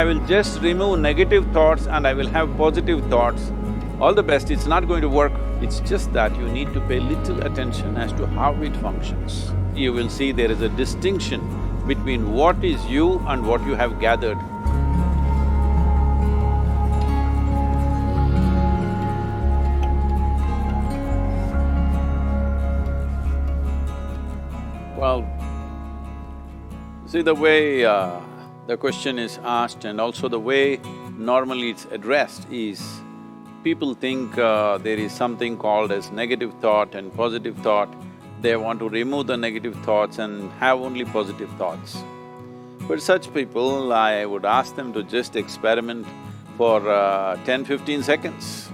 I will just remove negative thoughts and I will have positive thoughts. All the best, it's not going to work. It's just that you need to pay little attention as to how it functions. You will see there is a distinction between what is you and what you have gathered. Well, see the way the question is asked and also the way normally it's addressed is, people think there is something called as negative thought and positive thought. They want to remove the negative thoughts and have only positive thoughts. For such people, I would ask them to just experiment for 10-15 seconds.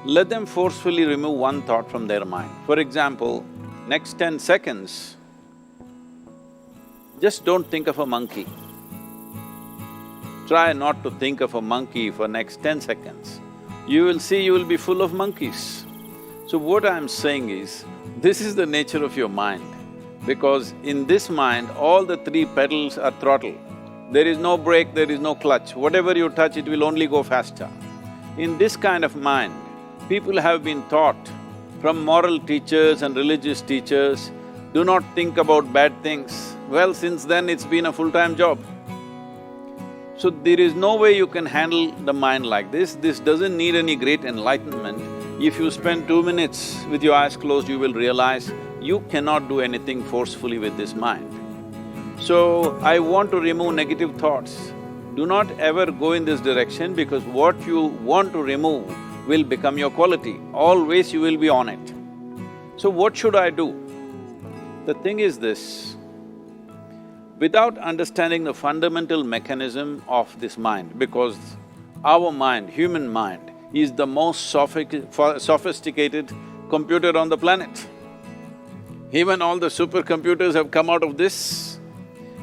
Let them forcefully remove one thought from their mind. For example, next 10 seconds, just don't think of a monkey. Try not to think of a monkey for next 10 seconds. You will see you will be full of monkeys. So what I'm saying is, this is the nature of your mind, because in this mind, all the three pedals are throttle. There is no brake, there is no clutch. Whatever you touch, it will only go faster. In this kind of mind, people have been taught from moral teachers and religious teachers, do not think about bad things. Well, since then it's been a full-time job. So there is no way you can handle the mind like this. This doesn't need any great enlightenment. If you spend 2 minutes with your eyes closed, you will realize you cannot do anything forcefully with this mind. So, I want to remove negative thoughts. Do not ever go in this direction, because what you want to remove will become your quality. Always you will be on it. So what should I do? The thing is this, without understanding the fundamental mechanism of this mind, because our mind, human mind, is the most sophisticated computer on the planet. Even all the supercomputers have come out of this.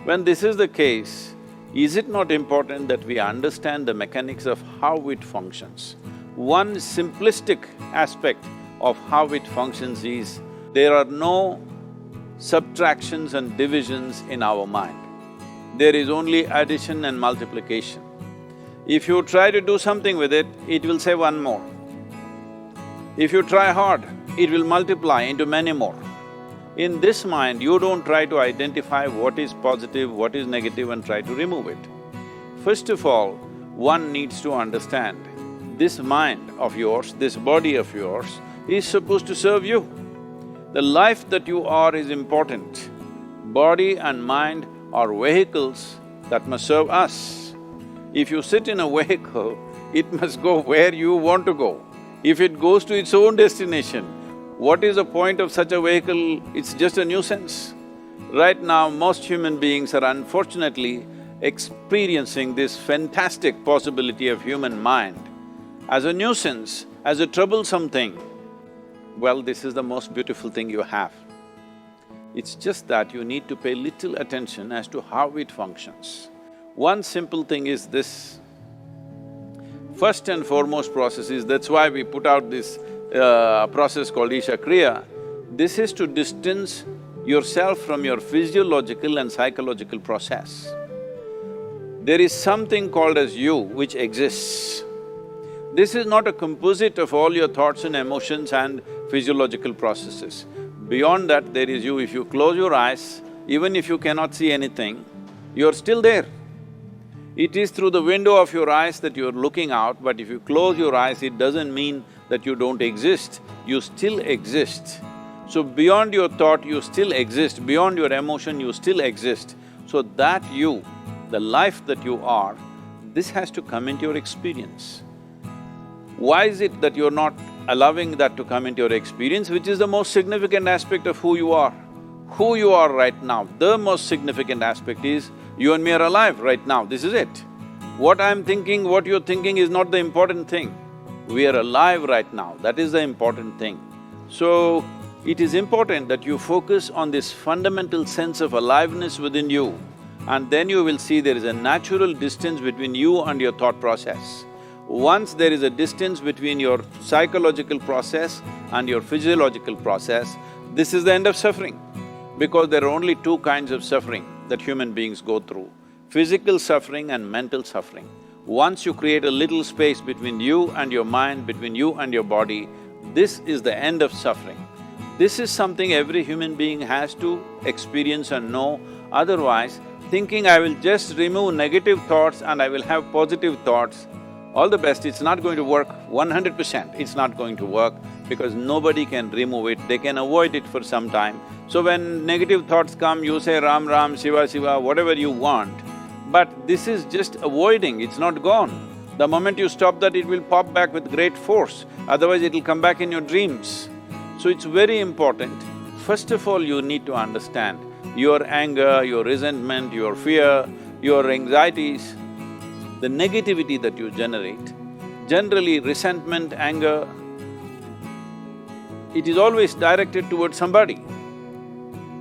When this is the case, is it not important that we understand the mechanics of how it functions? One simplistic aspect of how it functions is, there are no subtractions and divisions in our mind. There is only addition and multiplication. If you try to do something with it, it will say one more. If you try hard, it will multiply into many more. In this mind, you don't try to identify what is positive, what is negative and try to remove it. First of all, one needs to understand, this mind of yours, this body of yours is supposed to serve you. The life that you are is important. Body and mind are vehicles that must serve us. If you sit in a vehicle, it must go where you want to go. If it goes to its own destination, what is the point of such a vehicle? It's just a nuisance. Right now, most human beings are unfortunately experiencing this fantastic possibility of human mind as a nuisance, as a troublesome thing. Well, this is the most beautiful thing you have. It's just that you need to pay little attention as to how it functions. One simple thing is this. First and foremost process is, that's why we put out this process called Isha Kriya. This is to distance yourself from your physiological and psychological process. There is something called as you which exists. This is not a composite of all your thoughts and emotions and physiological processes. Beyond that, there is you. If you close your eyes, even if you cannot see anything, you're still there. It is through the window of your eyes that you're looking out, but if you close your eyes, it doesn't mean that you don't exist, you still exist. So beyond your thought, you still exist, beyond your emotion, you still exist. So that you, the life that you are, this has to come into your experience. Why is it that you're not allowing that to come into your experience, which is the most significant aspect of who you are? Who you are right now, the most significant aspect is, you and me are alive right now, this is it. What I'm thinking, what you're thinking is not the important thing. We are alive right now, that is the important thing. So, it is important that you focus on this fundamental sense of aliveness within you, and then you will see there is a natural distance between you and your thought process. Once there is a distance between your psychological process and your physiological process, this is the end of suffering. Because there are only two kinds of suffering that human beings go through. physical suffering and mental suffering. Once you create a little space between you and your mind, between you and your body, this is the end of suffering. This is something every human being has to experience and know, otherwise thinking I will just remove negative thoughts and I will have positive thoughts, all the best, it's not going to work 100%, it's not going to work because nobody can remove it, they can avoid it for some time. So when negative thoughts come, you say Ram Ram, Shiva Shiva, whatever you want, but this is just avoiding, it's not gone. The moment you stop that, it will pop back with great force, otherwise it'll come back in your dreams. So it's very important, first of all you need to understand your anger, your resentment, your fear, your anxieties, the negativity that you generate. Generally, resentment, anger, it is always directed towards somebody.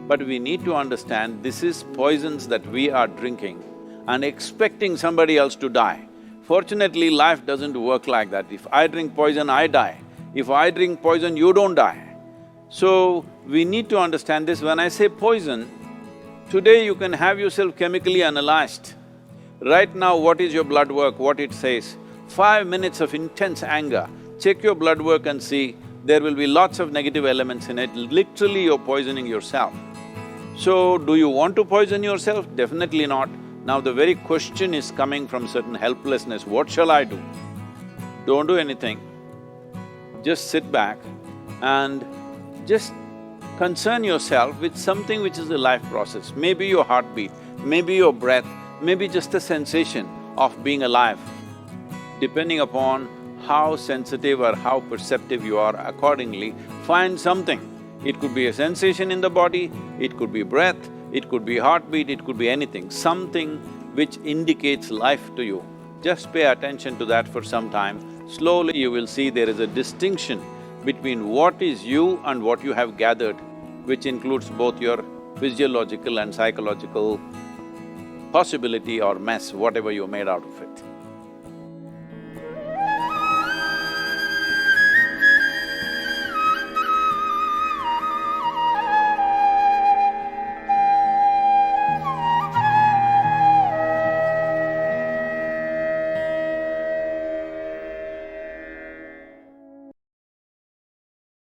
But we need to understand this is poisons that we are drinking and expecting somebody else to die. Fortunately, life doesn't work like that. If I drink poison, I die. If I drink poison, you don't die. So, we need to understand this. When I say poison, today you can have yourself chemically analyzed. Right now, what is your blood work, what it says? 5 minutes of intense anger, check your blood work and see, there will be lots of negative elements in it, literally you're poisoning yourself. So, do you want to poison yourself? Definitely not. Now the very question is coming from certain helplessness, what shall I do? Don't do anything, just sit back and just concern yourself with something which is a life process. Maybe your heartbeat, maybe your breath, maybe just the sensation of being alive. Depending upon how sensitive or how perceptive you are, accordingly, find something. It could be a sensation in the body, it could be breath, it could be heartbeat, it could be anything, something which indicates life to you. Just pay attention to that for some time. Slowly you will see there is a distinction between what is you and what you have gathered, which includes both your physiological and psychological possibility or mess, whatever you made out of it.